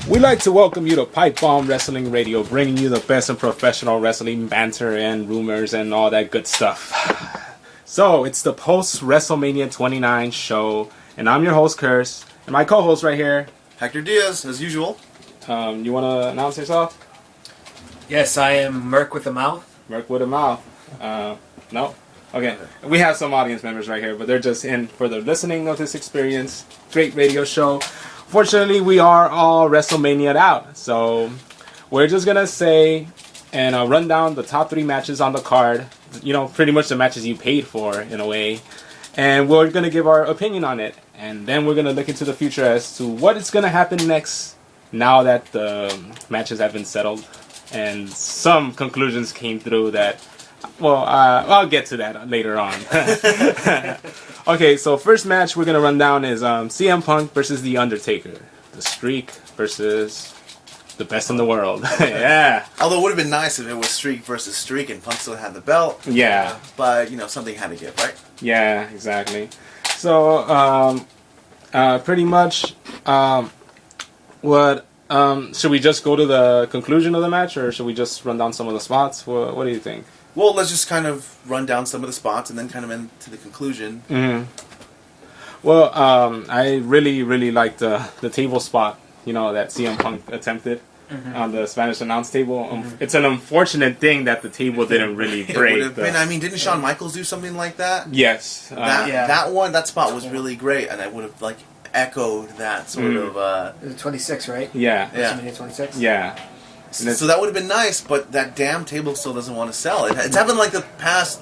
We'd like to welcome you to Pipebomb Wrestling Radio, bringing you the best in professional wrestling banter and rumors and all that good stuff. So, it's the post-WrestleMania 29 show, and I'm your host, Curse, and my co-host right here, Hector Diaz, as usual. You want to announce yourself? Yes, I am Merc with a mouth. Merc with a mouth. No? Okay. We have some audience members right here, but they're just in for the listening of this experience. Great radio show. Fortunately, we are all WrestleMania'd out, so we're just going to say and run down the top 3 matches on the card. You know, pretty much the matches you paid for, in a way. And we're going to give our opinion on it. And then we're going to look into the future as to what is going to happen next now that the matches have been settled. And some conclusions came through that, well, I'll get to that later on. Okay, so first match we're going to run down is CM Punk versus The Undertaker. The Streak versus the best in the world. Yeah. Although it would have been nice if it was Streak versus Streak and Punk still had the belt. Yeah. But, you know, something had to give, right? Yeah, exactly. So, pretty much, should we just go to the conclusion of the match, or should we just run down some of the spots? What do you think? Well, let's just kind of run down some of the spots and then kind of into the conclusion. Mm-hmm. Well, I really liked the table spot, you know, that CM Punk attempted on the Spanish announce table. It's an unfortunate thing that the table didn't really break. I mean, didn't Shawn Michaels do something like that? Yes. That spot was really great, and I would have, like, echoed that sort of... It was 26, right? Yeah. WrestleMania 26? Yeah. So that would have been nice, but that damn table still doesn't want to sell. It's happened like the past,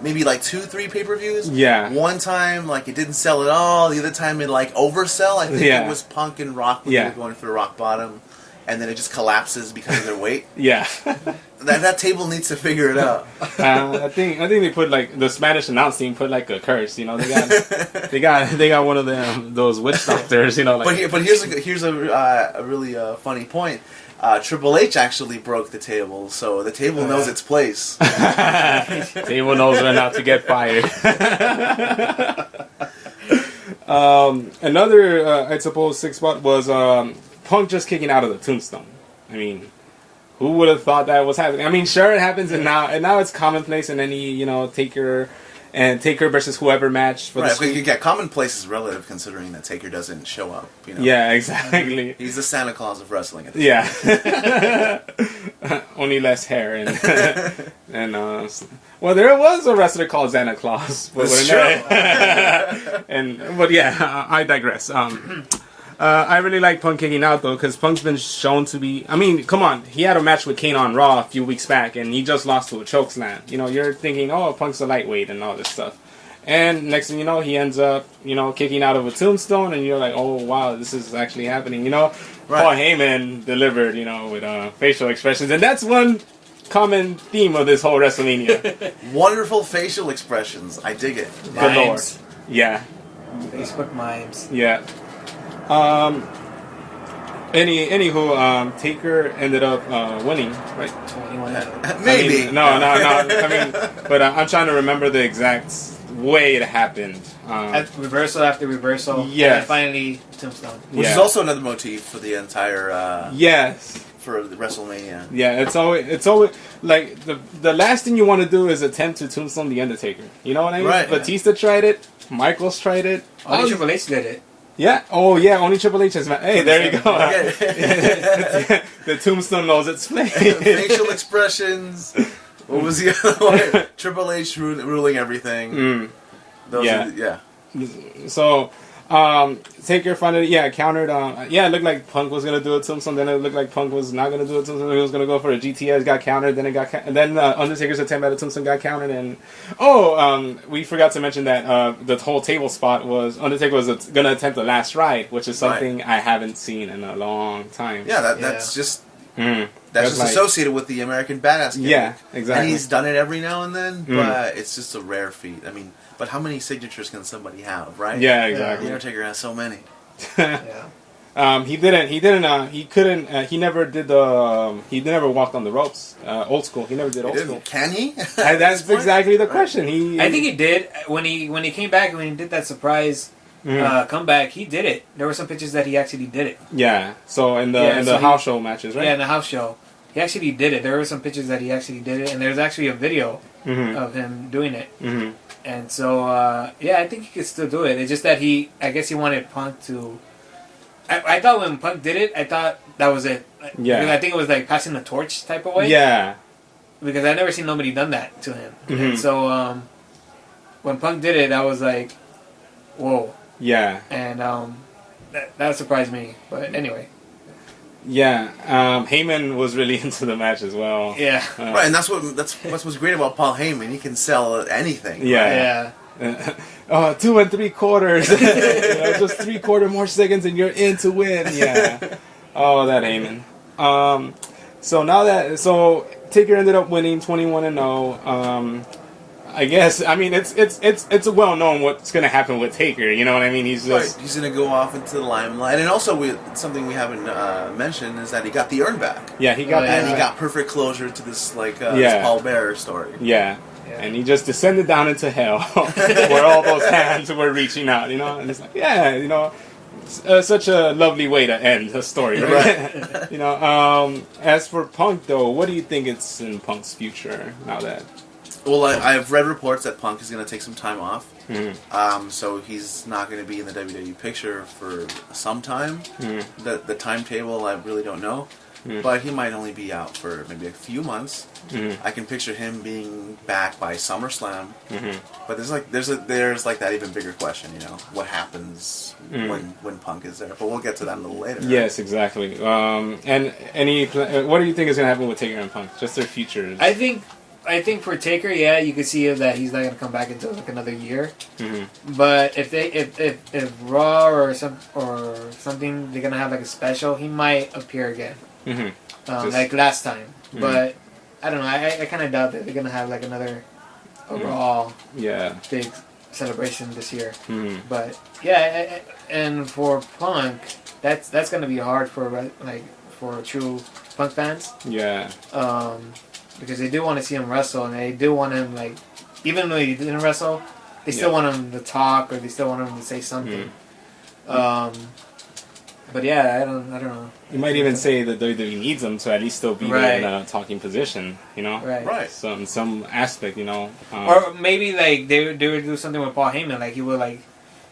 maybe like 2-3 pay-per-views. Yeah. One time, like, it didn't sell at all. The other time, it, like, oversell. I think it was Punk and Rock when they were going for the rock bottom. And then it just collapses because of their weight. Yeah. that table needs to figure it out. I think they put, like, the Spanish announce team put, like, a curse, you know. They got one of them, those witch doctors, you know. Like. But here's a really funny point. Triple H actually broke the table, so the table knows its place. Table knows when not to get fired. Another, I suppose, 6 spot was Punk just kicking out of the tombstone. I mean, who would have thought that was happening? I mean, sure, it happens, and now it's commonplace in any, you know, Taker versus whoever match. For right, but you get commonplace is relative considering that Taker doesn't show up. You know? Yeah, exactly. He's the Santa Claus of wrestling. At this point. Only less hair and well, there was a wrestler called Santa Claus. That's true. But yeah, I digress. I really like Punk kicking out, though, because Punk's been shown to be... I mean, come on. He had a match with Kane on Raw a few weeks back, and he just lost to a chokeslam. You know, you're thinking, oh, Punk's a lightweight and all this stuff. And next thing you know, he ends up, you know, kicking out of a tombstone, and you're like, oh, wow, this is actually happening. You know, right. Paul Heyman delivered, you know, with facial expressions. And that's one common theme of this whole WrestleMania. Wonderful facial expressions. I dig it. Good Lord. Yeah. Facebook mimes. Yeah. Anywho, Taker ended up winning, right? 21. Maybe. I mean, no. I mean, but I'm trying to remember the exact way it happened. Reversal after reversal. Yes. And finally, tombstone. Which is also another motif for the entire. Yes. For the WrestleMania. Yeah, it's always like the last thing you want to do is attempt to tombstone the Undertaker. You know what I mean? Right. Batista tried it. Michaels tried it. Only Triple H did it. Yeah. Oh, yeah. Only Triple H has. Hey, there you go. The tombstone knows its place. Facial expressions. What was the other one? Triple H ruling everything. Yeah. So, Taker finally, countered. It looked like Punk was gonna do a tombstone. Then it looked like Punk was not gonna do a tombstone. He was gonna go for a GTS. Got countered. Then then Undertaker's attempt at a tombstone got countered. And we forgot to mention that the whole table spot was Undertaker was gonna attempt the last ride, which is something I haven't seen in a long time. Yeah, that's just. That's just associated with the American Badass gimmick. Yeah, exactly. And he's done it every now and then, but it's just a rare feat. I mean, but how many signatures can somebody have, right? Yeah, exactly. The Undertaker has so many. He never walked on the ropes. Old school. He never did old school. Can he? That's exactly the question. I think he did when he came back and when he did that surprise comeback, he did it. There were some pictures that he actually did it. Yeah. So in the house show matches, right? Yeah, in the house show, he actually did it. There were some pictures that he actually did it, and there's actually a video of him doing it. Mm-hmm. And so, I think he could still do it. It's just that I guess he wanted Punk to. I thought when Punk did it, I thought that was it. Yeah. Because I think it was like passing the torch type of way. Yeah. Because I never seen nobody done that to him. Mm-hmm. And so, when Punk did it, I was like, whoa. Yeah. And that surprised me. But anyway. Yeah. Heyman was really into the match as well. Yeah. Right, and that's what's great about Paul Heyman. He can sell anything. Yeah. Yeah. 2 3/4. Just 3/4 more seconds and you're in to win. Yeah. Oh, that Heyman. So Taker ended up winning 21-0. I guess it's well known what's gonna happen with Taker. You know what I mean? He's gonna go off into the limelight, and also something we haven't mentioned is that he got the urn back. Yeah, he got and he got perfect closure to this this Paul Bearer story. Yeah. And he just descended down into hell, where all those hands were reaching out. And it's like, such a lovely way to end the story, right? As for Punk, though, what do you think it's in Punk's future now that? Well, I've read reports that Punk is going to take some time off. Mm-hmm. So he's not going to be in the WWE picture for some time. Mm-hmm. The timetable, I really don't know. Mm-hmm. But he might only be out for maybe a few months. Mm-hmm. I can picture him being back by SummerSlam. Mm-hmm. But there's that even bigger question, what happens when Punk is there. But we'll get to that a little later. Yes, exactly. And what do you think is going to happen with Taker and Punk? Just their futures. I think for Taker, you could see that he's not going to come back until like another year. Mm-hmm. But if Raw or something, they're going to have like a special, he might appear again. Mm-hmm. Like last time. Mm-hmm. But I don't know. I kind of doubt that they're going to have like another Raw big celebration this year. Mm-hmm. But and for Punk, that's going to be hard for true Punk fans. Yeah. Because they do want to see him wrestle, and they do want him, even though he didn't wrestle, they still want him to talk, or they still want him to say something. But I don't know. You might even say that WWE needs him to at least still be there in a talking position, Right. Some aspect, or maybe they would do something with Paul Heyman, he would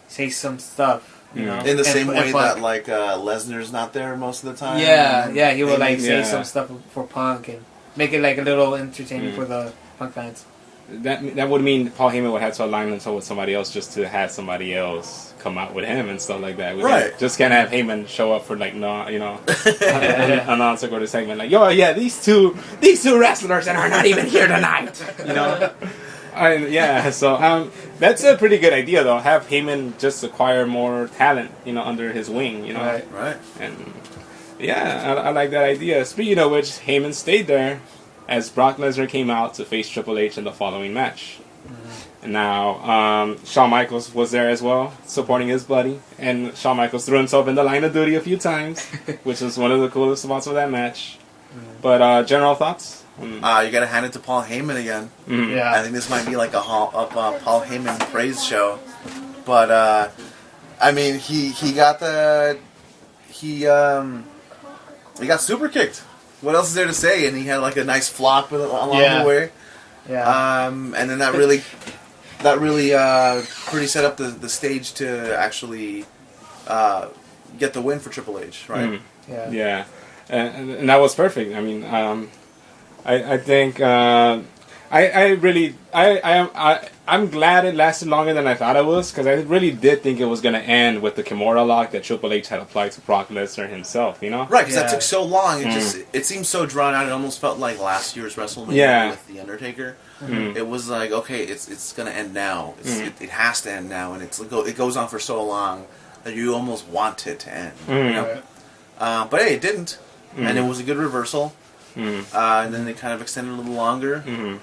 say some stuff, in the same way that Lesnar's not there most of the time. Yeah, he would say some stuff for Punk and make it a little entertaining for the Punk fans. That would mean Paul Heyman would have to align himself with somebody else just to have somebody else come out with him and stuff like that. Just can't have Heyman show up for a non-sequitur segment these two wrestlers that are not even here tonight. So that's a pretty good idea though. Have Heyman just acquire more talent, under his wing. Right. And I like that idea. Speaking of which, Heyman stayed there as Brock Lesnar came out to face Triple H in the following match. Mm-hmm. And now, Shawn Michaels was there as well, supporting his buddy. And Shawn Michaels threw himself in the line of duty a few times, which was one of the coolest spots of that match. Mm-hmm. But general thoughts? You got to hand it to Paul Heyman again. Mm-hmm. Yeah. I think this might be like a Paul Heyman praise show. But he got super kicked. What else is there to say? And he had a nice flop along the way. Yeah. And then that really pretty set up the stage to actually get the win for Triple H, right? Mm-hmm. Yeah. And that was perfect. I mean, I think I'm glad it lasted longer than I thought it was, because I really did think it was going to end with the Kimura lock that Triple H had applied to Brock Lesnar himself, Right, because that took so long. It seemed so drawn out. It almost felt like last year's WrestleMania with The Undertaker. Mm-hmm. It was like, okay, it's going to end now. It has to end now, and it goes on for so long that you almost want it to end. Mm-hmm. But hey, it didn't, and it was a good reversal. Mm-hmm. And then they kind of extended a little longer. Mm-hmm.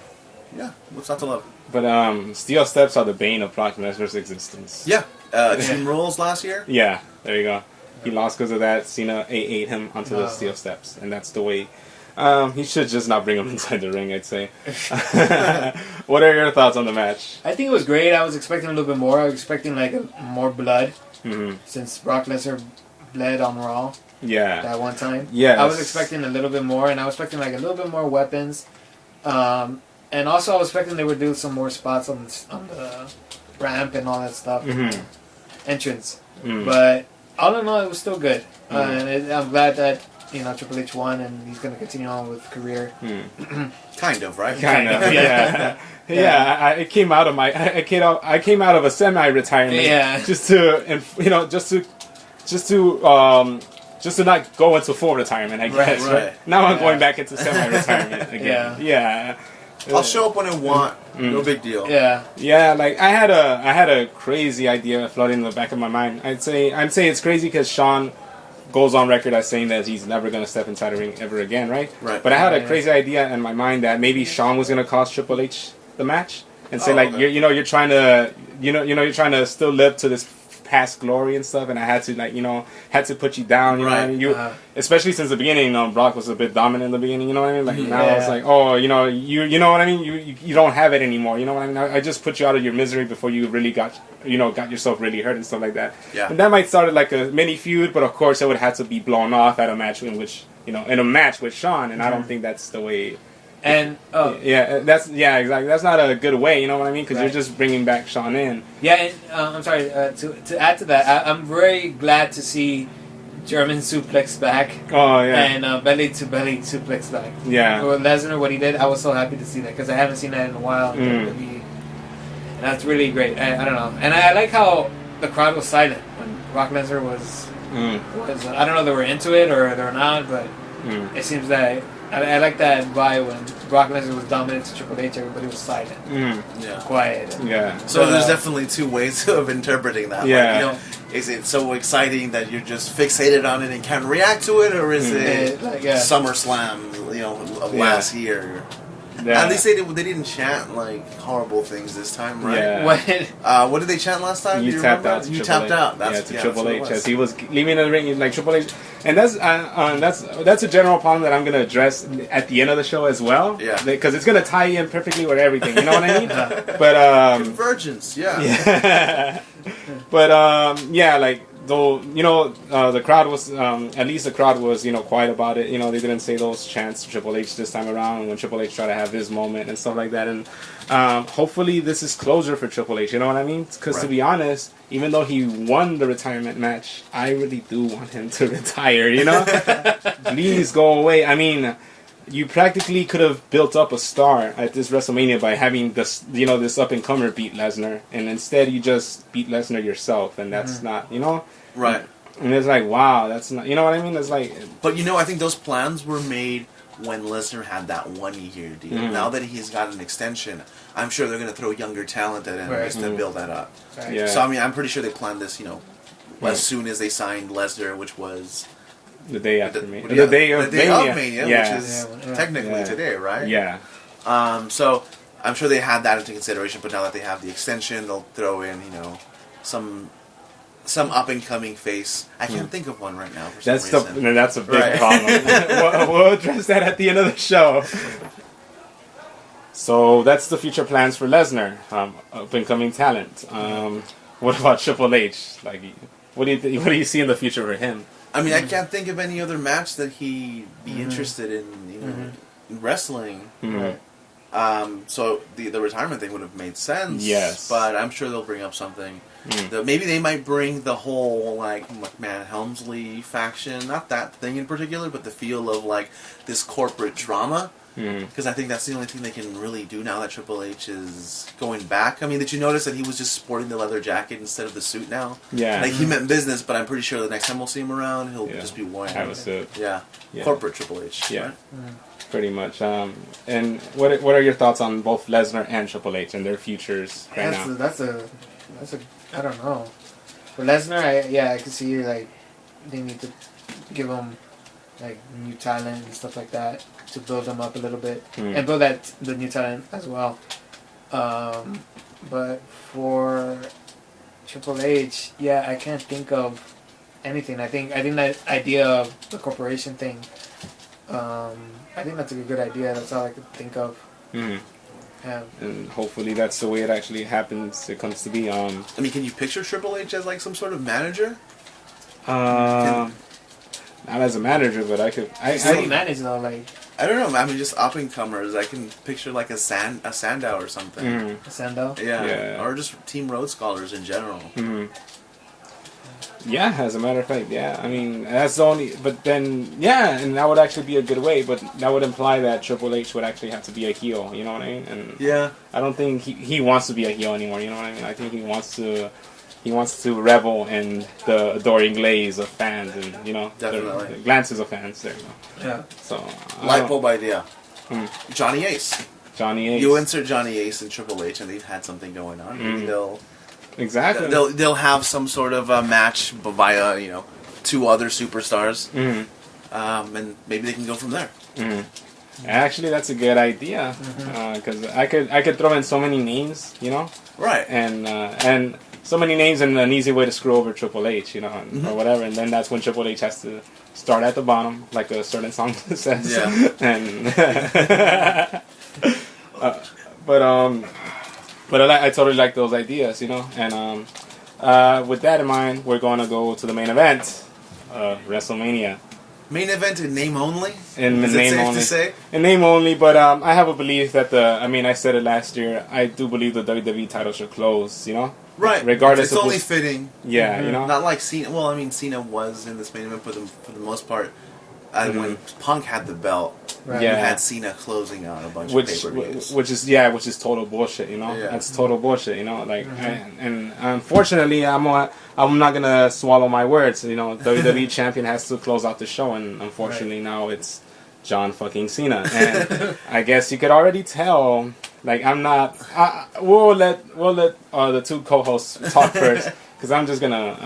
Yeah, what's not to love? But steel steps are the bane of Brock Lesnar's existence. Yeah, Extreme Rules last year. Yeah, there you go. He lost because of that. Cena ate him onto the steel steps, and that's the way He should just not bring him inside the ring, I'd say. What are your thoughts on the match? I think it was great. I was expecting a little bit more. I was expecting like more blood, since Brock Lesnar bled on Raw. Yeah. That one time. Yes. I was expecting a little bit more, and I was expecting like a little bit more weapons. And also I was expecting they would do some more spots on the ramp and all that stuff. Entrance. But all in all, it was still good. And I'm glad that, Triple H won, and he's going to continue on with career. Kind of, right? Kind of, yeah. I came out of I came out of a semi-retirement just to not go into full retirement, I guess. Right. Now I'm going back into semi-retirement again. Yeah. I'll show up when I want. No big deal. Yeah. Like I had a crazy idea floating in the back of my mind. I'd say it's crazy because Shawn goes on record as saying that he's never going to step inside a ring ever again, right? Right. But I had a crazy idea in my mind that maybe Shawn was going to cost Triple H the match and say you're trying to still live to this past glory and stuff, and I had to put you down, you know what I mean? Especially since the beginning, Brock was a bit dominant in the beginning, you know what I mean? Like now it's like, oh, you know what I mean? You don't have it anymore, you know what I mean? I just put you out of your misery before you really got yourself really hurt and stuff like that. Yeah. And that might start like a mini feud, but of course it would have to be blown off at a match in which, in a match with Shawn, and I don't think that's the way. And exactly. That's not a good way, you know what I mean? Because you're just bringing back Shawn in. Yeah, and I'm sorry to add to that. I'm very glad to see German suplex back. Oh yeah, and belly to belly suplex back. Yeah, with Lesnar, what he did, I was so happy to see that because I haven't seen that in a while. And that's really great. I don't know, and I like how the crowd was silent when Brock Lesnar was. I don't know if they were into it or they're not, but it seems that. I like that vibe when Brock Lesnar was dominant to Triple H, everybody was silent. Quiet. So there's definitely two ways of interpreting that. Yeah. Like, is it so exciting that you're just fixated on it and can't react to it, or is it SummerSlam, of last year? Yeah. And they say they didn't chant like horrible things this time, right? Yeah. What did they chant last time? You tapped out. You tapped out. That's to Triple H as he was leaving the ring. Like Triple H, and that's a general problem that I'm gonna address at the end of the show as well. Yeah. Because it's gonna tie in perfectly with everything. You know what I mean? But convergence. Yeah. But like. Though the crowd was at least the crowd was quiet about it. They didn't say those chants to Triple H this time around when Triple H tried to have his moment and stuff like that. And hopefully this is closure for Triple H. You know what I mean? Because to be honest, even though he won the retirement match, I really do want him to retire. Please go away. I mean, you practically could have built up a star at this WrestleMania by having this this up and comer beat Lesnar, and instead you just beat Lesnar yourself, and that's not right. And it's like, wow, that's not, what I mean? It's like, but I think those plans were made when Lesnar had that 1 year deal. Now that he's got an extension, I'm sure they're going to throw younger talent at him just to build that up. Right. Yeah. So I mean, I'm pretty sure they planned this, as soon as they signed Lesnar, which was. The day after Mania. The day of Mania, which is technically today, right? Yeah. So I'm sure they had that into consideration, but now that they have the extension, they'll throw in, some up and coming face. I can't think of one right now for some reason. That's a big problem. We'll address that at the end of the show. So that's the future plans for Lesnar, up and coming talent. What about Triple H? Like, what do you see in the future for him? I mean, I can't think of any other match that he'd be interested in, in wrestling. So the retirement thing would have made sense. Yes. But I'm sure they'll bring up something. Maybe they might bring the whole, McMahon-Helmsley faction, not that thing in particular, but the feel of, this corporate drama. Because I think that's the only thing they can really do now that Triple H is going back. I mean, did you notice that he was just sporting the leather jacket instead of the suit now? Yeah. He meant business, but I'm pretty sure the next time we'll see him around, he'll just be wearing have a suit. Yeah. Corporate Triple H. Yeah. Right? Pretty much. And what are your thoughts on both Lesnar and Triple H and their futures right now? That's a I don't know. For Lesnar, I can see they need to give him new talent and stuff like that to build them up a little bit and build the new talent as well. But for Triple H, I can't think of anything. I think that idea of the corporation thing I think that's a good idea. That's all I could think of. Mm-hmm. Yeah. And hopefully that's the way it actually happens. It comes to be. I mean, can you picture Triple H as like some sort of manager? Not as a manager, but I could. How do you manage though? Like, I don't know. I mean, just up and comers. I can picture like a Sandow or something. Mm-hmm. Sandow? Yeah. Or just Team Road Scholars in general. Mm-hmm. Yeah, as a matter of fact, yeah. I mean, that's the only. But then, yeah, and that would actually be a good way. But that would imply that Triple H would actually have to be a heel. You know what I mean? And Yeah. I don't think he wants to be a heel anymore. You know what I mean? I think he wants to revel in the adoring glaze of fans and Definitely. the glances of fans. There you go. Yeah. So Light bulb idea. Johnny Ace. Johnny Ace. You insert Johnny Ace and Triple H, and they've had something going on. Maybe Exactly. they'll have some sort of a match via two other superstars, and maybe they can go from there. Actually, that's a good idea because I could throw in so many names, Right. and so many names and an easy way to screw over Triple H, or whatever, and then that's when Triple H has to start at the bottom, like a certain song says. Yeah. And but I totally like those ideas, and with that in mind, we're going to go to the main event, WrestleMania. Main event in name only? In Is name it safe only. to say? In name only, but I have a belief that I said it last year, I do believe the WWE title should close, Right. Regardless it's of only fitting. Yeah, Not like Cena. Well, I mean, Cena was in this main event for the most part. When Punk had the belt, Right. you Yeah. had Cena closing out a bunch of which pay-per-views. which is total bullshit, Yeah. That's total bullshit, like and unfortunately I'm not gonna swallow my words, WWE champion has to close out the show, and unfortunately now it's John fucking Cena, and I guess you could already tell, like I'm not. We'll let the two co-hosts talk first. Because I'm just gonna.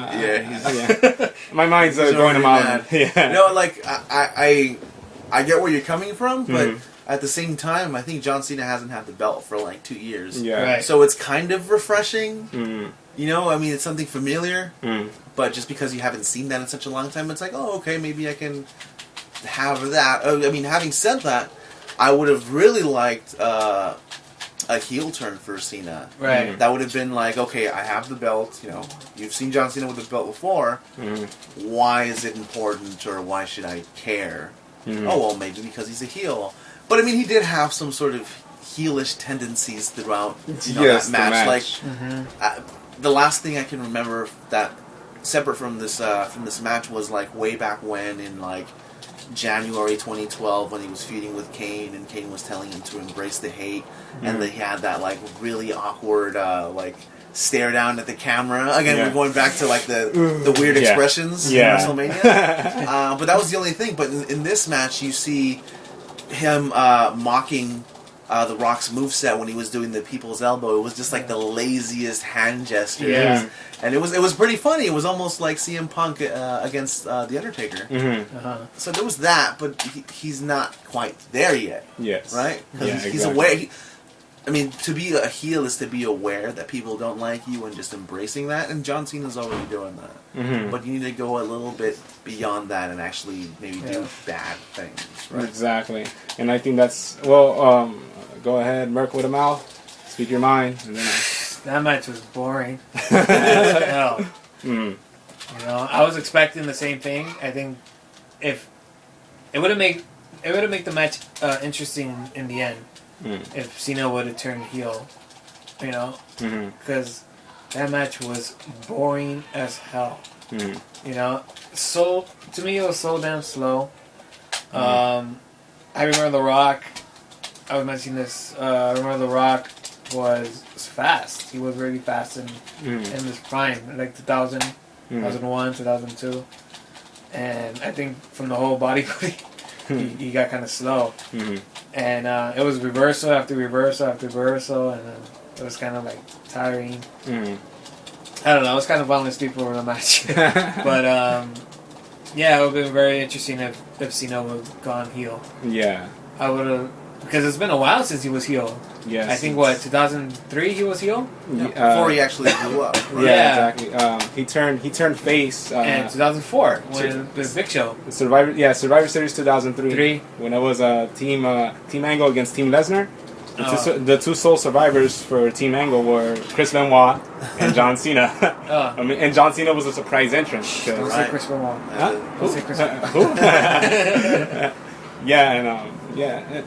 My mind's going a mile. Yeah. Like I get where you're coming from, but at the same time, I think John Cena hasn't had the belt for like 2 years. Yeah. Right. So it's kind of refreshing. I mean, it's something familiar. But just because you haven't seen that in such a long time, it's like, oh, okay, maybe I can have that. I mean, having said that, I would have really liked a heel turn for Cena. Right. That would have been like, okay, I have the belt. You've seen John Cena with the belt before. Why is it important, or why should I care? Oh, well, maybe because he's a heel. But I mean, he did have some sort of heelish tendencies throughout that match. Like the last thing I can remember that separate from this match was like way back when in like January 2012 when he was feuding with Kane, and Kane was telling him to embrace the hate, and they had that like really awkward like stare down at the camera. Again, we're going back to like the weird expressions in WrestleMania. But that was the only thing. But in this match, you see him mocking The Rock's moveset when he was doing the people's elbow. It was just like the laziest hand gesture. Yeah. And it was pretty funny. It was almost like CM Punk against The Undertaker. So there was that, but he's not quite there yet. Yes. Right? Because he's aware. To be a heel is to be aware that people don't like you and just embracing that. And John Cena's already doing that. But you need to go a little bit beyond that and actually maybe do bad things. Right? Exactly. And I think that's go ahead, Merc with a mouth. Speak your mind, and then. That match was boring. Hell. I was expecting the same thing. I think if it would have made the match interesting in the end if Cena would have turned heel, because that match was boring as hell. So to me it was so damn slow. I remember The Rock. I was mentioning this. I remember The Rock was fast. He was really fast in his prime, like 2000, 2001, 2002. And I think from the whole body he got kind of slow. And it was reversal after reversal after reversal, and it was kind of like tiring. I don't know. I was kind of falling asleep over the match. But yeah, it would have been very interesting if Cena would have gone heel. Yeah. I would have Because it's been a while since he was heel. Yes. I think, what, 2003 he was heel? Before he actually blew up. Right? Yeah. Exactly. He turned face. And 2004 when the Big Show. Survivor Series 2003. 3. When it was Team Angle against Team Lesnar. The two sole survivors for Team Angle were Chris Benoit and John Cena. I mean, and John Cena was a surprise entrance. Don't say Chris Benoit. Huh? Don't say Chris Benoit. Who?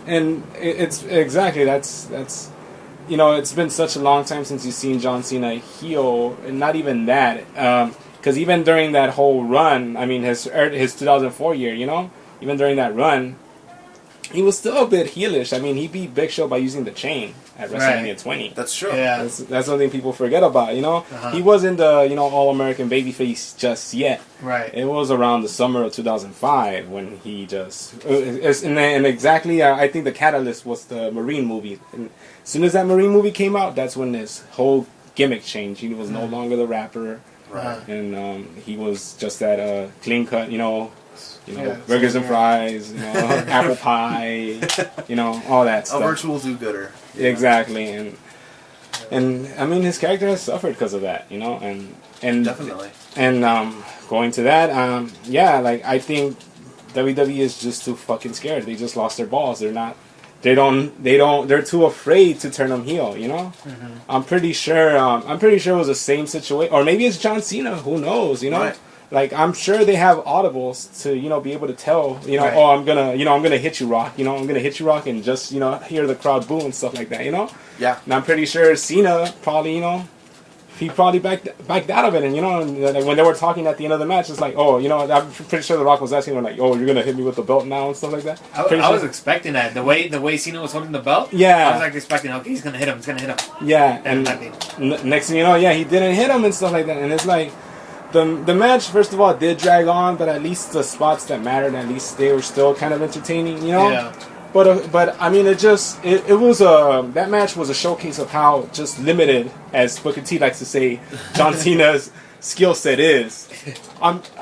And it's exactly that's it's been such a long time since you've seen John Cena heel, and not even that, because even during that whole run, I mean his 2004 year, even during that run, he was still a bit heelish. I mean, he beat Big Show by using the chain at WrestleMania 20. That's true. Yeah. That's something people forget about, He wasn't the, All-American babyface just yet. Right. It was around the summer of 2005 when he just... And exactly, I think the catalyst was the Marine movie. And as soon as that Marine movie came out, that's when this whole gimmick changed. He was no longer the rapper. Right. And he was just that clean-cut, burgers and fries, apple pie, all that stuff. A virtual do-gooder. Exactly, and I mean his character has suffered because of that, and Definitely. And going to that, I think WWE is just too fucking scared. They just lost their balls. They're too afraid to turn them heel, Mm-hmm. I'm pretty sure it was the same situation, or maybe it's John Cena. Who knows, Right. Like, I'm sure they have audibles to, be able to tell, Right. oh, I'm gonna hit you, Rock. I'm gonna hit you, Rock, and just, hear the crowd boo and stuff like that, Yeah. And I'm pretty sure Cena probably, he probably backed out of it, and when they were talking at the end of the match, it's like, oh, I'm pretty sure the Rock was asking him like, oh, you're gonna hit me with the belt now and stuff like that. I was expecting that the way Cena was holding the belt. Yeah, I was like expecting, okay, he's gonna hit him. Yeah, and next thing you know, he didn't hit him and stuff like that, and it's like. The match, first of all, did drag on, but at least the spots that mattered, at least they were still kind of entertaining, Yeah. But I mean, it was that match was a showcase of how just limited, as Booker T likes to say, John Cena's skill set is.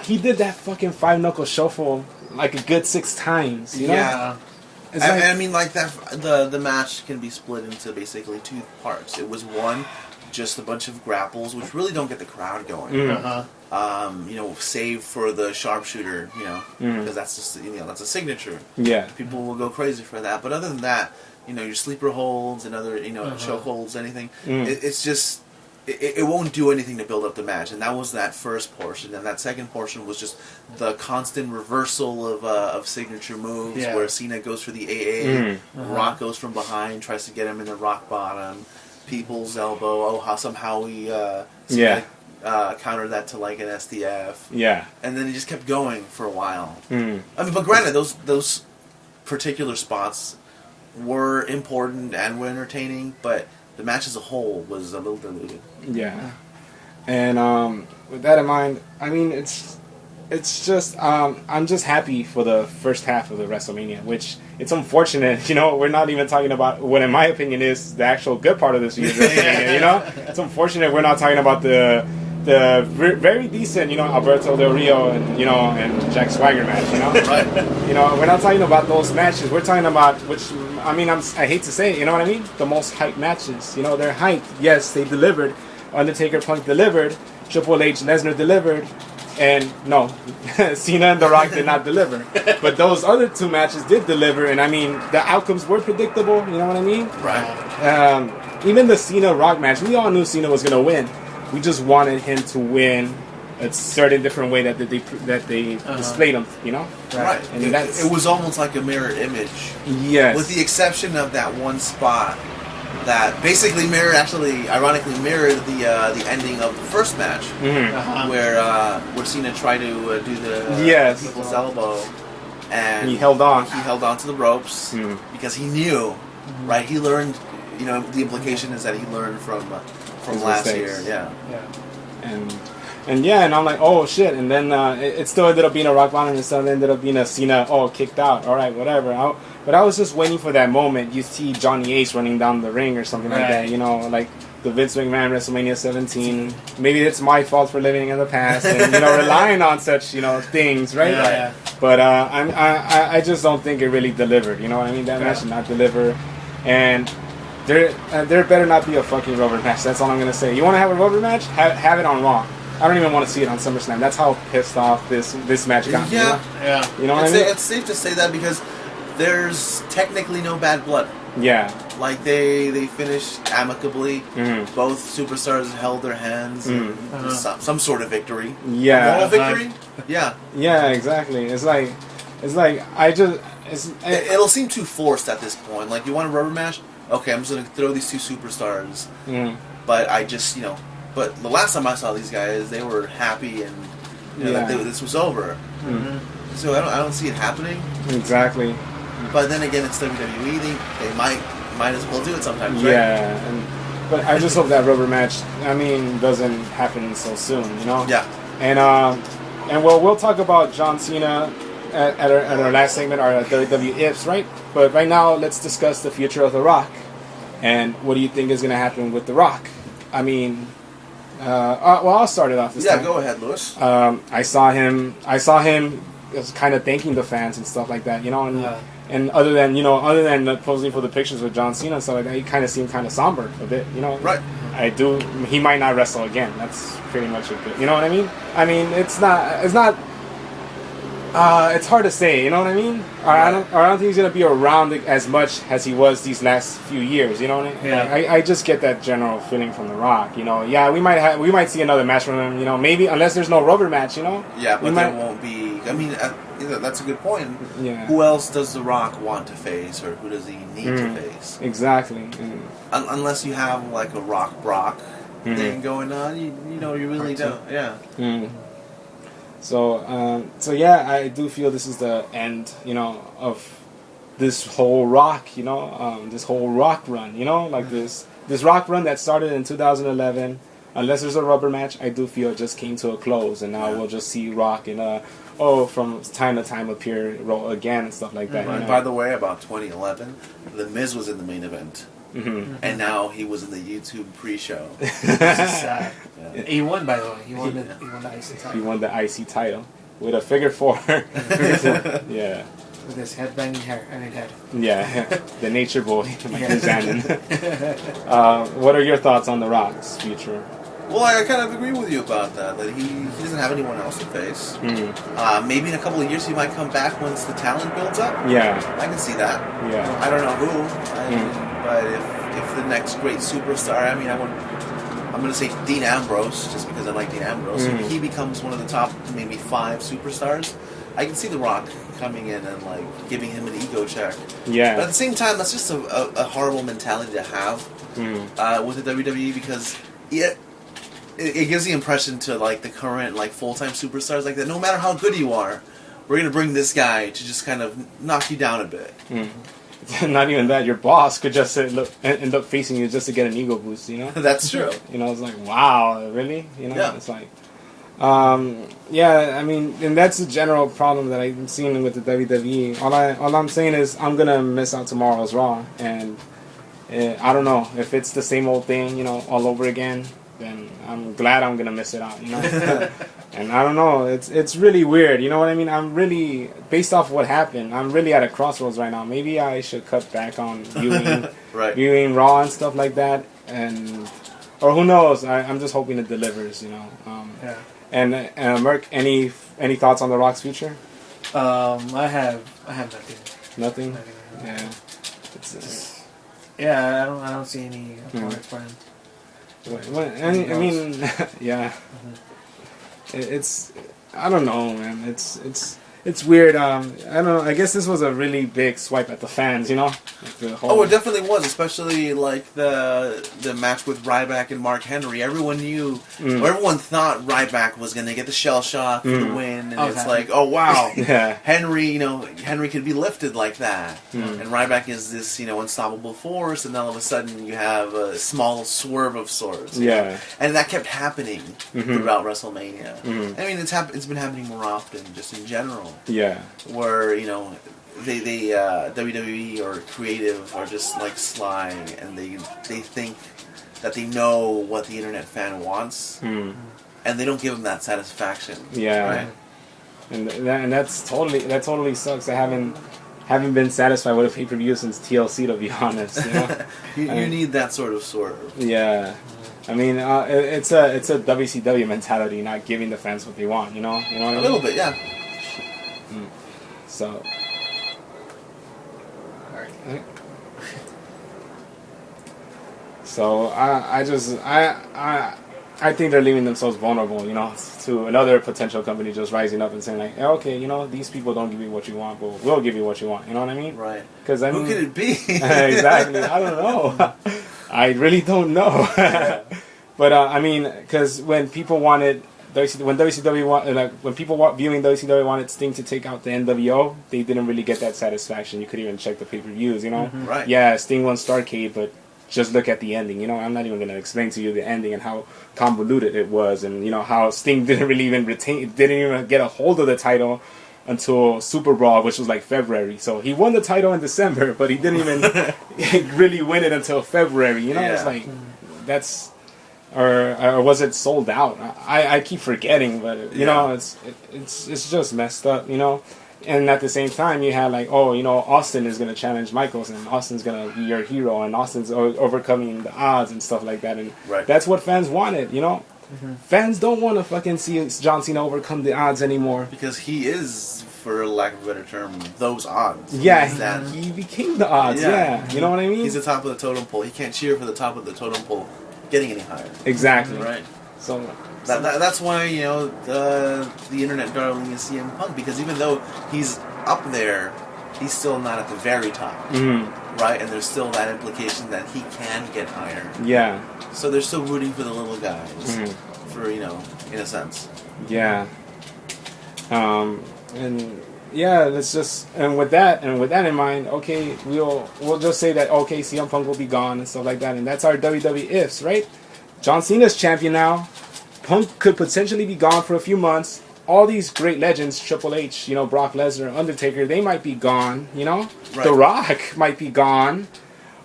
He did that fucking 5-knuckle shuffle like a good 6 times, Yeah. It's I mean, like that. The match can be split into basically 2 parts. It was one, just a bunch of grapples, which really don't get the crowd going. Save for the sharpshooter, because that's just that's a signature. Yeah. People will go crazy for that. But other than that, your sleeper holds and other choke holds, anything. It's just. It won't do anything to build up the match, and that was that first portion. And that second portion was just the constant reversal of signature moves, where Cena goes for the AA, Rock goes from behind, tries to get him in the rock bottom, People's elbow. Oh, how somehow we countered that to like an SDF. Yeah, and then he just kept going for a while. Mm. I mean, but granted, those particular spots were important and were entertaining, but the match as a whole was a little diluted. Yeah, and with that in mind, I mean it's just I'm just happy for the first half of the WrestleMania, which it's unfortunate, we're not even talking about what in my opinion is the actual good part of this year's WrestleMania. It's unfortunate we're not talking about the very decent, Alberto Del Rio and Jack Swagger match, Right. We're not talking about those matches. We're talking about, which, I mean, I hate to say it, you know what I mean? The most hyped matches. They're hyped. Yes, they delivered. Undertaker, Punk delivered. Triple H, Lesnar delivered. And no, Cena and The Rock did not deliver. But those other 2 matches did deliver, and I mean, the outcomes were predictable, you know what I mean? Right. Even the Cena-Rock match, we all knew Cena was going to win. We just wanted him to win a certain different way that they displayed him, Right. And it was almost like a mirror image. Yes. With the exception of that one spot that basically ironically mirrored the ending of the first match, where Cena tried to do the people's elbow, and he held on. He held on to the ropes because he knew, right? He learned. The implication is that he learned from last mistakes. year. Yeah. And I'm like, oh shit, and then it still ended up being a rock bottom, and still ended up being a Cena, kicked out, alright, whatever. But I was just waiting for that moment. You see Johnny Ace running down the ring or something like that, like the Vince McMahon WrestleMania 17. Maybe it's my fault for living in the past and, relying on such, things, right? Yeah. But I just don't think it really delivered. You know what I mean? That match did not deliver, and there better not be a fucking rubber match. That's all I'm gonna say. You want to have a rubber match? Have it on Raw. I don't even want to see it on SummerSlam. That's how pissed off this match got. Yeah, You know what I mean? It's safe to say that because there's technically no bad blood. Yeah. Like they finished amicably. Mm-hmm. Both superstars held their hands. And some sort of victory. Yeah. A moral victory. Yeah. Yeah, exactly. It's like It'll seem too forced at this point. Like, you want a rubber match? Okay, I'm just gonna throw these two superstars. But I just, but the last time I saw these guys, they were happy and that this was over. So I don't see it happening. Exactly. But then again, it's WWE. They might as well do it sometimes, right? Yeah, but I just hope that rubber match, doesn't happen so soon, Yeah. And we'll talk about John Cena at our last segment, our WWE Ifs, right? But right now, let's discuss the future of The Rock. And what do you think is going to happen with The Rock? I'll start it off this time. Yeah, go ahead, Lewis. I saw him kind of thanking the fans and stuff like that, and other than posing for the pictures with John Cena and stuff like that, he kind of seemed kind of somber a bit, Right. He might not wrestle again. That's pretty much it. You know what I mean? It's not. It's hard to say. You know what I mean? I don't think he's gonna be around as much as he was these last few years. You know what I mean? Yeah. I just get that general feeling from The Rock. Yeah, we might see another match from him. Maybe unless there's no rubber match. Yeah, but there won't be. That's a good point. Yeah. Who else does The Rock want to face, or who does he need to face? Exactly. Unless you have like a Rock Brock thing going on, you really don't. Yeah. So yeah, I do feel this is the end, of this whole Rock, this whole Rock run, like this Rock run that started in 2011. Unless there's a rubber match, I do feel it just came to a close, and now we'll just see Rock from time to time appear again and stuff like that. By the way, about 2011, The Miz was in the main event. And now he was in the YouTube pre-show. This is sad. Yeah. He won, by the way. He won the IC title. He won the IC title with a figure four. Yeah. With his head. Yeah, the nature boy, Michael Jackson. What are your thoughts on The Rock's future? Well, I kind of agree with you about that. That he doesn't have anyone else to face. Maybe in a couple of years he might come back once the talent builds up. Yeah, I can see that. Yeah. I don't know who, but if the next great superstar, I'm going to say Dean Ambrose, just because I like Dean Ambrose. If he becomes one of the top maybe 5 superstars, I can see The Rock coming in and giving him an ego check. Yeah. But at the same time, that's just a horrible mentality to have with the WWE, because it gives the impression to the current full-time superstars that no matter how good you are, we're going to bring this guy to just kind of knock you down a bit. Not even that. Your boss could just end up facing you just to get an ego boost. That's true. It's like, wow, really? Yeah. It's like, and that's the general problem that I've seen with the WWE. All I'm saying is I'm gonna miss out tomorrow's Raw, and I don't know if it's the same old thing, all over again. Then I'm glad I'm gonna miss it out, And I don't know, it's really weird, you know what I mean? I'm really, based off what happened, I'm really at a crossroads right now. Maybe I should cut back on viewing viewing Raw and stuff like that, or who knows? I'm just hoping it delivers, And Merc, any thoughts on The Rock's future? I have nothing. Nothing. Yeah. Yeah. I don't see any opponents for him. Yeah. It's I don't know, man. It's weird. I don't know. I guess this was a really big swipe at the fans, The whole it definitely was, especially the match with Ryback and Mark Henry. Everyone knew, or everyone thought Ryback was going to get the shell shock for the win, and it's oh wow, yeah. Henry could be lifted like that, and Ryback is this unstoppable force, and then all of a sudden you have a small swerve of sorts, and that kept happening throughout WrestleMania. It's been happening more often, just in general. Yeah. Where they WWE or creative are just sly, and they think that they know what the internet fan wants, and they don't give them that satisfaction. Yeah. Right? and that's totally sucks. I haven't been satisfied with a pay-per-view since TLC, to be honest. You know? you need that sort of swerve. Yeah. I mean, it's a WCW mentality, not giving the fans what they want. You know what I mean? A little bit, yeah. So. Alright. So I think they're leaving themselves vulnerable, you know, to another potential company just rising up and saying like, okay, you know, these people don't give you what you want, but we'll give you what you want. You know what I mean? Right. Because who could it be? Exactly. I don't know. I really don't know. But I mean, because when people wanted when people viewing WCW wanted Sting to take out the NWO, they didn't really get that satisfaction. You could even check the pay-per-views, you know? Mm-hmm. Right. Yeah, Sting won Starrcade, but just look at the ending. You know, I'm not even going to explain to you the ending and how convoluted it was, and you know how Sting didn't even get a hold of the title until Super Brawl, which was like February. So he won the title in December, but he didn't even really win it until February. You know, It's like that's or was it sold out? I keep forgetting, but you know, it's just messed up. You know. And at the same time, you had like, oh, you know, Austin is going to challenge Michaels, and Austin's going to be your hero, and Austin's overcoming the odds and stuff like that. And that's what fans wanted, you know? Mm-hmm. Fans don't want to fucking see John Cena overcome the odds anymore. Because he is, for lack of a better term, those odds. Yeah, he became the odds, yeah. You know what I mean? He's the top of the totem pole. He can't cheer for the top of the totem pole getting any higher. Exactly. Right. So... That's why, you know, the internet darling is CM Punk, because even though he's up there, he's still not at the very top, right? And there's still that implication that he can get higher. Yeah. So they're still rooting for the little guys, for, you know, in a sense. Yeah. And yeah, let's just with that in mind, okay, we'll just say that okay, CM Punk will be gone and stuff like that, and that's our WWE ifs, right? John Cena's champion now. Punk could potentially be gone for a few months. All these great legends, Triple H, you know, Brock Lesnar, Undertaker, they might be gone, you know? Right. The Rock might be gone.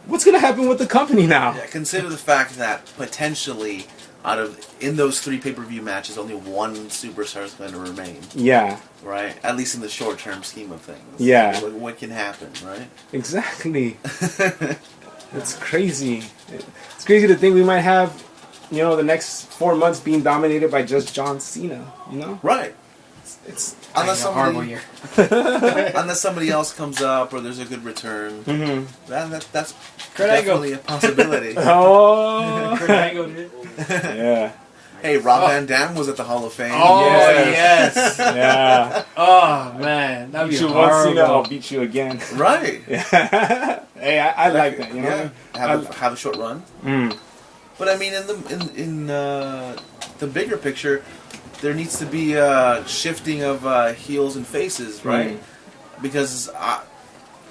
What's going to happen with the company now? Yeah, consider the fact that potentially in those 3 pay-per-view matches, only one superstar is going to remain. Yeah. Right? At least in the short-term scheme of things. Yeah. What can happen, right? Exactly. It's crazy. It's crazy to think we might have... You know, the next 4 months being dominated by just John Cena, you know? Right. It's unless a horrible year. Unless somebody else comes up or there's a good return. That's definitely a possibility. Oh! Kurt Angle did. Yeah. Hey, Rob Van Dam was at the Hall of Fame. Oh, yes. Yeah. Oh, man. That'd be horrible. Once Cena, I'll beat you again. Right. Yeah. Hey, I like that, you know? Yeah. Have a short run. But I mean, in the bigger picture, there needs to be a shifting of heels and faces, right? Because,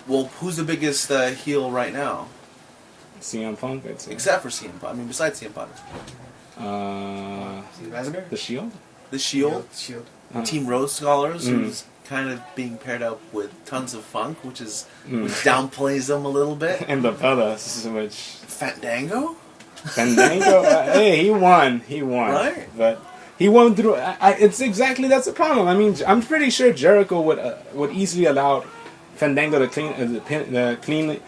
who's the biggest heel right now? CM Punk, I'd say. Except for CM Punk. I mean, besides CM Punk. The Shield? The Shield. Team Rhodes Scholars, who's kind of being paired up with Tons of Funk, which downplays them a little bit. And the Bellas, which... Fandango? Fandango, hey, he won, right? But he won through. It's exactly that's the problem. I mean, I'm pretty sure Jericho would easily allow Fandango to cleanly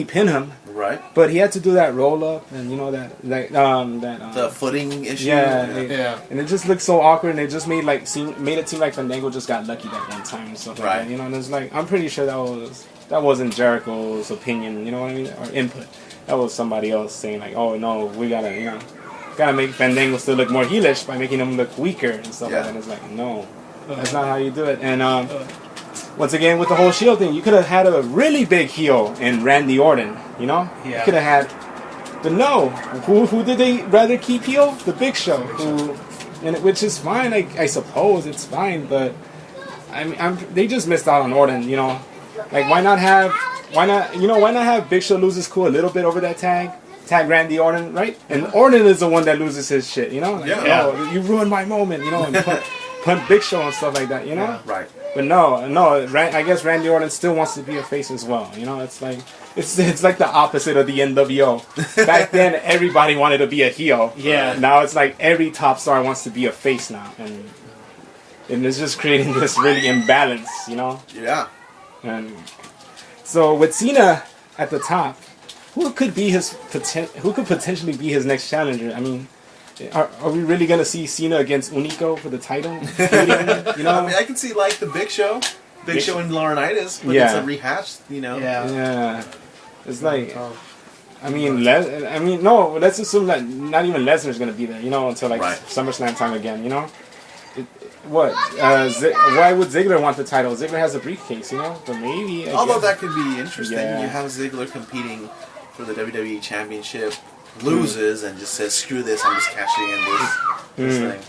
pin him, right? But he had to do that roll up, and you know that the footing issue, yeah, and it just looked so awkward, and it just made it seem like Fandango just got lucky that one time and stuff like that, you know. And it's like I'm pretty sure that wasn't Jericho's opinion, you know what I mean, or input. That was somebody else saying like, "Oh no, we gotta make Fandango still look more heelish by making him look weaker and stuff like that." And it's like, no, that's not how you do it. And once again, with the whole Shield thing, you could have had a really big heel in Randy Orton. You know, you could have had. But no, who did they rather keep heel? The Big Show, which is fine. I suppose it's fine, but I mean, they just missed out on Orton. You know, like why not have Big Show lose his cool a little bit over that tag Randy Orton, right? And Orton is the one that loses his shit, you know? Like, oh, you ruined my moment, you know, and punt Big Show and stuff like that, you know? Yeah, right. But no, I guess Randy Orton still wants to be a face as well, you know? It's like it's like the opposite of the NWO. Back then, everybody wanted to be a heel. Yeah. Now it's like every top star wants to be a face now, and and it's just creating this really imbalance, you know. Yeah. And so with Cena at the top, who could potentially be his next challenger? I mean, are we really gonna see Cena against Unico for the title? You know, I mean, I can see like the Big Show and Laurinaitis, but it's a rehash, you know. Yeah. It's like, I mean, no. Let's assume that not even Lesnar's gonna be there, you know, until like SummerSlam time again, you know. Why would Ziggler want the title? Ziggler has a briefcase, you know. But maybe. Although that could be interesting. You have Ziggler competing for the WWE Championship, loses, and just says, "Screw this! I'm just cashing in this thing."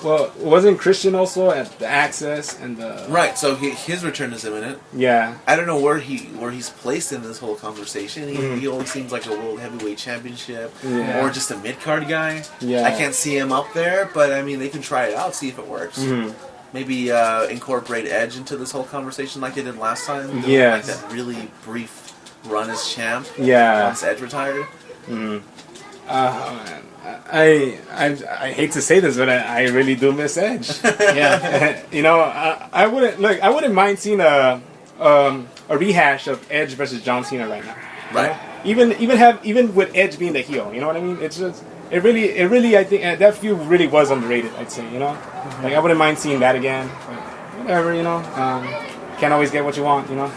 Well, wasn't Christian also at the Access and the... Right, so his return is imminent. Yeah. I don't know where he's placed in this whole conversation. He always seems like a World Heavyweight Championship or just a mid-card guy. Yeah. I can't see him up there, but I mean, they can try it out, see if it works. Maybe incorporate Edge into this whole conversation like they did last time. Yeah. Like that really brief run as champ. Yeah. Once Edge retired. Man. I hate to say this, but I really do miss Edge. Yeah, you know, I wouldn't mind seeing a rehash of Edge versus John Cena right now. Right. Even with Edge being the heel, you know what I mean? It's just it really I think that feud really was underrated. I'd say, you know, like I wouldn't mind seeing that again. But whatever, you know, can't always get what you want, you know.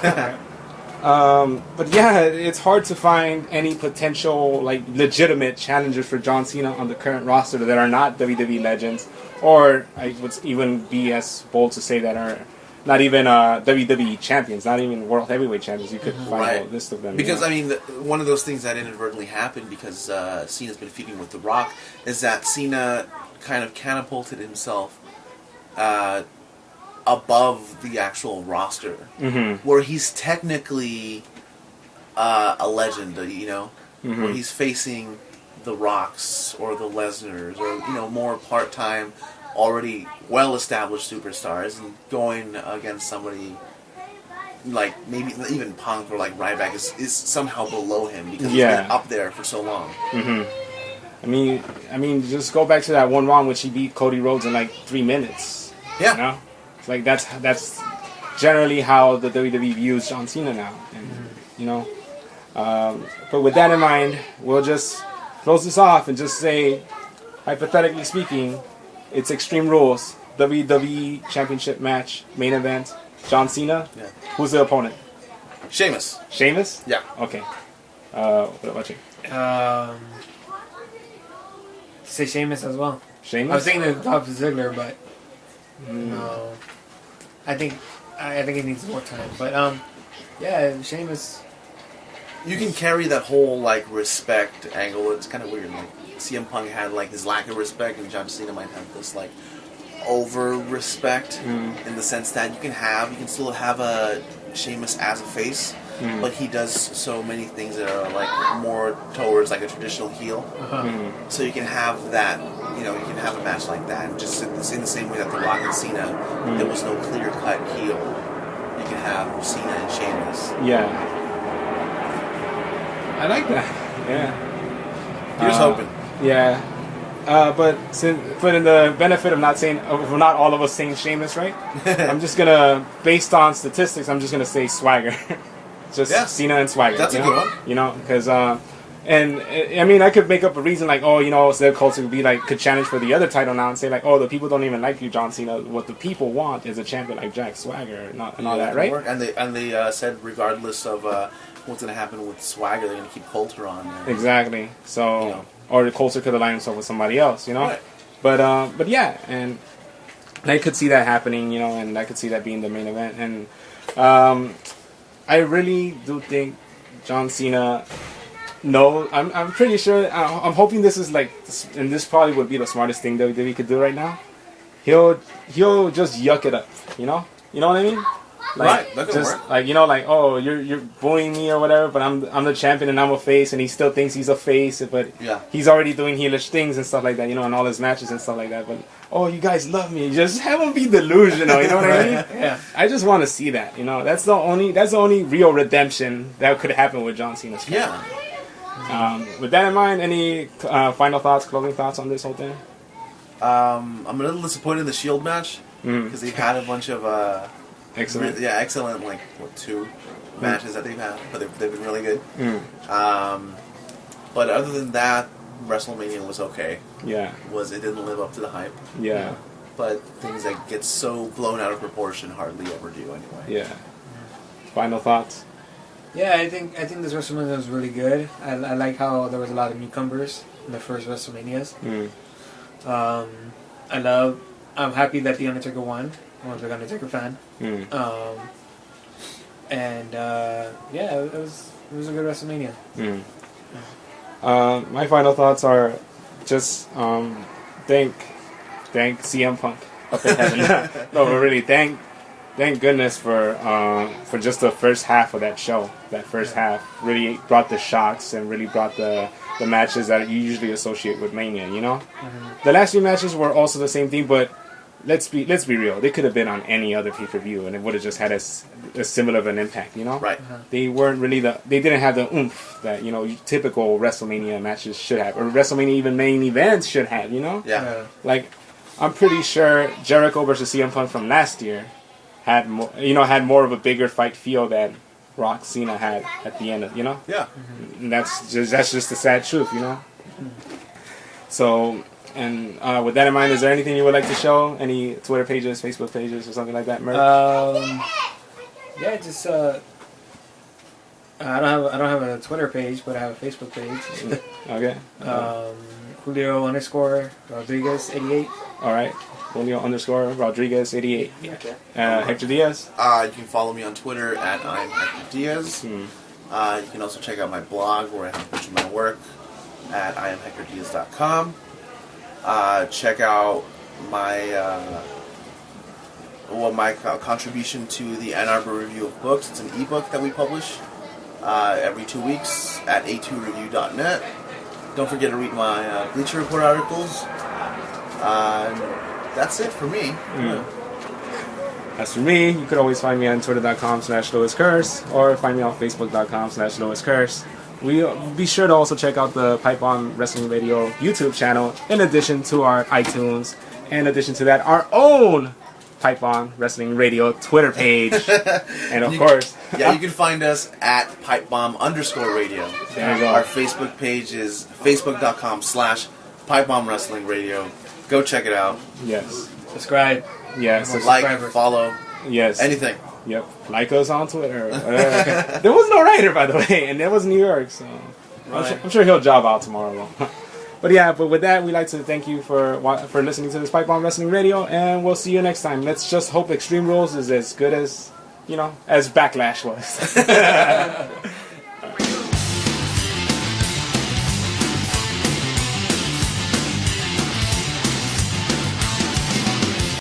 But yeah, it's hard to find any potential, like, legitimate challengers for John Cena on the current roster that are not WWE legends, or I would even be as bold to say that are not even WWE champions, not even World Heavyweight champions. You could find a list of them. Because, I mean, one of those things that inadvertently happened because Cena's been feuding with The Rock is that Cena kind of catapulted himself above the actual roster, where he's technically a legend, you know, where he's facing the Rocks or the Lesnars or, you know, more part-time, already well-established superstars, and going against somebody like maybe even Punk or like Ryback is somehow below him because he's been up there for so long. I mean, just go back to that one round which he beat Cody Rhodes in like 3 minutes. Yeah. You know? Like that's generally how the WWE views John Cena now, and you know. But with that in mind, we'll just close this off and just say, hypothetically speaking, it's Extreme Rules WWE Championship match main event. John Cena. Yeah. Who's the opponent? Sheamus. Sheamus? Yeah. Okay. What about you? Say Sheamus as well. Sheamus. I was thinking of Dolph Ziggler, but no. I think it needs more time. But yeah, Sheamus. You can carry that whole like respect angle. It's kind of weird. Like CM Punk had like his lack of respect, and John Cena might have this like over respect in the sense that you can still have a Sheamus as a face, but he does so many things that are like more towards like a traditional heel. So you can have that. You know, you can have a match like that, and just in the same way that The Rock and Cena, there was no clear-cut heel. You can have Cena and Sheamus. Yeah. I like that. Yeah. Here's hoping. Yeah. But in the benefit of not all of us saying Sheamus, right? I'm just gonna, based on statistics, I'm just gonna say Swagger. Cena and Swagger. That's a good one. You know, because and I mean, I could make up a reason like, oh, you know, Zeb Coulter could challenge for the other title now and say like, oh, the people don't even like you, John Cena. What the people want is a champion like Jack Swagger and all that, right? And they said regardless of what's going to happen with Swagger, they're going to keep Coulter on there. Exactly. So, you know. Or Coulter could align himself with somebody else, you know. Right. But yeah, and I could see that happening, you know, and I could see that being the main event. And I really do think John Cena. No, I'm pretty sure. I'm hoping this is like, and this probably would be the smartest thing that we could do right now. He'll just yuck it up, you know. You know what I mean? Like, right. That could just work. like, you know, like, oh, you're bullying me or whatever, but I'm the champion and I'm a face, and he still thinks he's a face, but he's already doing heelish things and stuff like that, you know, in all his matches and stuff like that. But oh, you guys love me. Just have him be delusional, you know what I mean? Yeah. I just want to see that, you know. That's the only real redemption that could happen with John Cena's character. Yeah. With that in mind, any final thoughts, closing thoughts on this whole thing? I'm a little disappointed in the Shield match. because they've had a bunch of Excellent. excellent like 2 matches that they've had, but they've been really good. But other than that, WrestleMania was okay. Yeah. It didn't live up to the hype. Yeah. But things that get so blown out of proportion hardly ever do anyway. Yeah. Final thoughts? Yeah, I think this WrestleMania was really good. I like how there was a lot of newcomers in the first WrestleManias. I'm happy that The Undertaker won. I'm a big Undertaker fan. Yeah, it was a good WrestleMania. My final thoughts are just thank CM Punk up in heaven. No, but really thank goodness for just the first half of that show. That first half really brought the shocks and really brought the matches that you usually associate with Mania. You know, the last few matches were also the same thing, but let's be real. They could have been on any other pay-per-view, and it would have just had a similar of an impact. You know, Right? They weren't really they didn't have the oomph that typical WrestleMania matches should have, or WrestleMania even main events should have. You know, Yeah. Like, I'm pretty sure Jericho versus CM Punk from last year had more of a bigger fight feel than Rock Cena had at the end of, Yeah. and that's just the sad truth, So, and with that in mind, is there anything you would like to show? Any Twitter pages, Facebook pages, or something like that, Merc? Yeah, just I don't have a Twitter page, but I have a Facebook page. Okay. Julio_Rodriguez88. All right. Julio_Rodriguez88. Okay. Hector Diaz. You can follow me on Twitter at I'm Hector Diaz. You can also check out my blog where I have a bunch of my work at IamHectorDiaz.com. Check out my my contribution to the Ann Arbor Review of Books. It's an ebook that we publish every 2 weeks at a2review.net. Don't forget to read my Bleacher Report articles. That's it for me. As for me, you could always find me on twitter.com/LoisCurse or find me on facebook.com/LoisCurse. Be sure to also check out the Pipebomb Wrestling Radio YouTube channel in addition to our iTunes. In addition to that, our own Pipebomb Wrestling Radio Twitter page. And of course... Yeah, you can find us at Pipebomb_radio. There you go. Our Facebook page is facebook.com/Pipebomb Wrestling Radio. Go check it out. Yes. Subscribe. Yes. Like, follow, yes. anything. Yep. Like us on Twitter. There was no writer, by the way, and that was New York, so I'm sure he'll job out tomorrow. But with that, we'd like to thank you for listening to this Pipebomb Wrestling Radio, and we'll see you next time. Let's just hope Extreme Rules is as good as, as Backlash was.